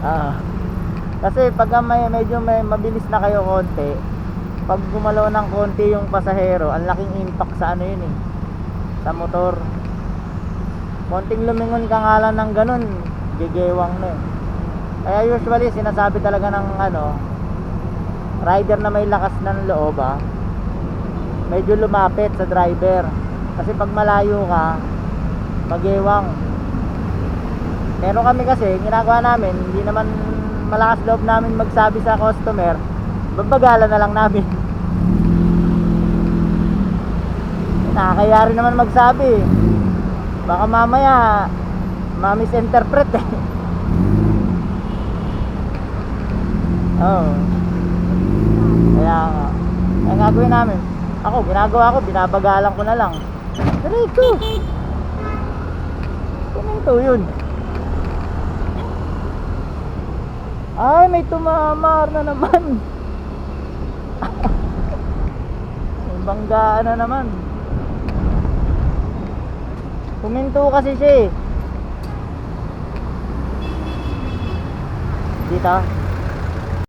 Ah. Kasi pag medyo may mabilis na kayo konti, pag gumalaw ng konti yung pasahero, ang laking impact sa ano yun eh, sa motor. Konting lumingon ka nga lang ng ganun, gigewang na eh. Kaya usually sinasabi talaga ng rider na may lakas ng loob medyo lumapit sa driver. Kasi pag malayo ka, magewang. Pero kami kasi, ginagawa namin, hindi naman malakas loob namin magsabi sa customer, babagalan na lang namin. Nakakaya rin naman magsabi, baka mamaya ma-misinterpret eh. Oh. Kaya ang gagawin namin, ako ginagawa ko, binabagalan ko na lang. Diretso. Ito yun. Ay, may tumamar na naman. May banggaan na naman. Huminto kasi siya eh. Dito.